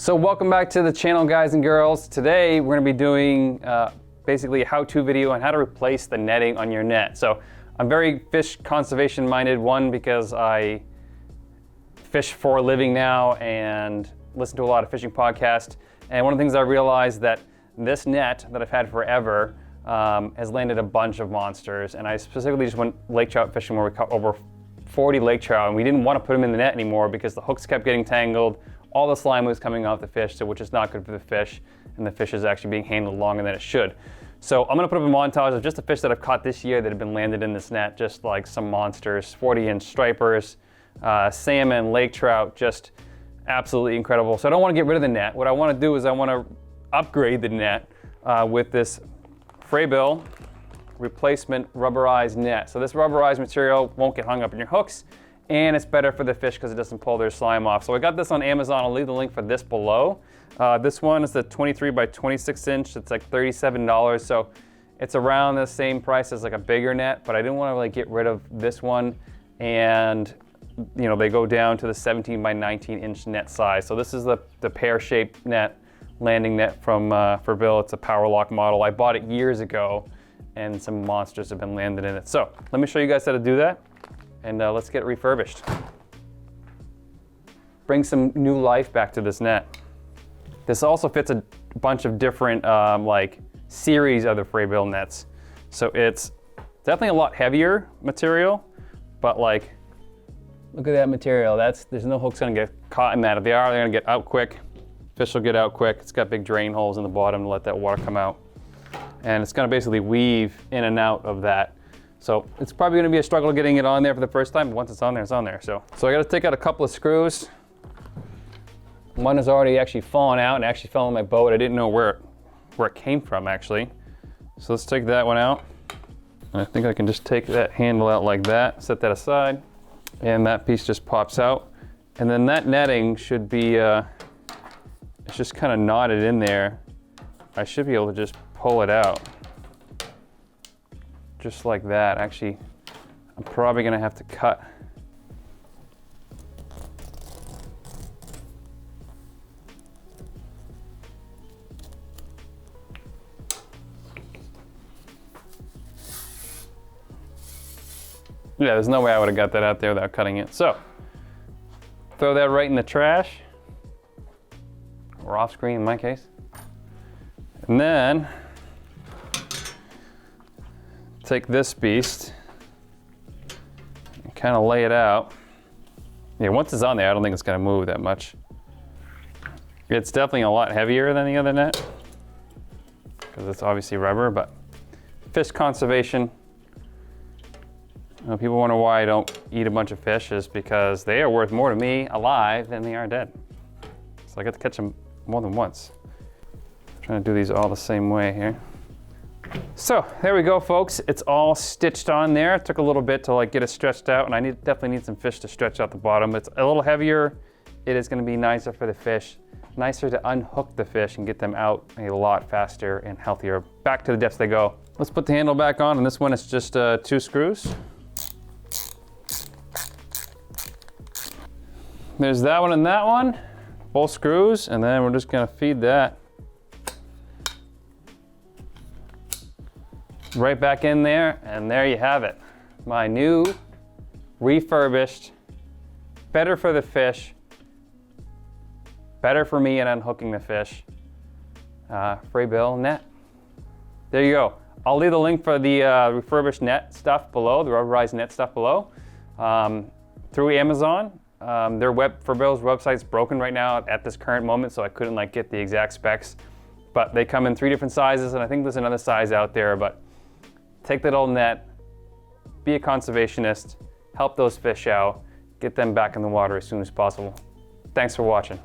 So welcome back to the channel, guys and girls. Today we're going to be doing basically a how-to video on how to replace the netting on your net. So I'm very fish conservation minded, one because I fish for a living now and listen to a lot of fishing podcasts. And one of the things I realized that this net that I've had forever has landed a bunch of monsters. And I specifically just went lake trout fishing where we caught over 40 lake trout, and we didn't want to put them in the net anymore because the hooks kept getting tangled. All the slime was coming off the fish, so which is not good for the fish, and the fish is actually being handled longer than it should. So I'm gonna put up a montage of just the fish that I've caught this year that have been landed in this net, just like some monsters, 40-inch stripers, salmon, lake trout, just absolutely incredible. So I don't wanna get rid of the net. What I wanna do is I wanna upgrade the net with this Frabill replacement rubberized net. So this rubberized material won't get hung up in your hooks, and it's better for the fish because it doesn't pull their slime off. So I got this on Amazon. I'll leave the link for this below. This one is the 23 by 26 inch. It's like $37. So it's around the same price as like a bigger net, but I didn't want to like get rid of this one. And you know, they go down to the 17 by 19 inch net size. So this is the pear-shaped net, landing net from Frabill. It's a power lock model. I bought it years ago, and some monsters have been landed in it. So let me show you guys how to do that. And let's get it refurbished. Bring some new life back to this net. This also fits a bunch of different like series of the Frabill nets. So it's definitely a lot heavier material, but like, look at that material. There's no hooks gonna get caught in that. If they are, they're gonna get out quick. Fish will get out quick. It's got big drain holes in the bottom to let that water come out. And it's gonna basically weave in and out of that. So it's probably gonna be a struggle getting it on there for the first time, but once it's on there, it's on there. So I gotta take out a couple of screws. One has already actually fallen out and actually fell in my boat. I didn't know where it came from actually. So let's take that one out. And I think I can just take that handle out like that, set that aside, and that piece just pops out. And then that netting should be, it's just kind of knotted in there. I should be able to just pull it out. Just like that. Actually, I'm probably gonna have to cut. Yeah, there's no way I would have got that out there without cutting it. So, throw that right in the trash, or off screen in my case. And then, take this beast and kind of lay it out. Yeah, once it's on there, I don't think it's gonna move that much. It's definitely a lot heavier than the other net because it's obviously rubber, but fish conservation. You know, people wonder why I don't eat a bunch of fish is because they are worth more to me alive than they are dead. So I get to catch them more than once. I'm trying to do these all the same way here. So there we go, folks. It's all stitched on there. It took a little bit to like get it stretched out, and I definitely need some fish to stretch out the bottom. It's a little heavier. It is going to be nicer for the fish, nicer to unhook the fish and get them out a lot faster and healthier. Back to the depths they go. Let's put the handle back on, and this one is just 2 screws. There's that one and that one, both screws, and then we're just going to feed that right back in there, and there you have it. My new, refurbished, better for the fish, better for me in unhooking the fish, Frabill net. There you go. I'll leave the link for the refurbished net stuff below, the rubberized net stuff below, through Amazon. Frabill's website's broken right now at this current moment, so I couldn't like get the exact specs, but they come in 3 different sizes, and I think there's another size out there, but take that old net, be a conservationist, help those fish out, get them back in the water as soon as possible. Thanks for watching.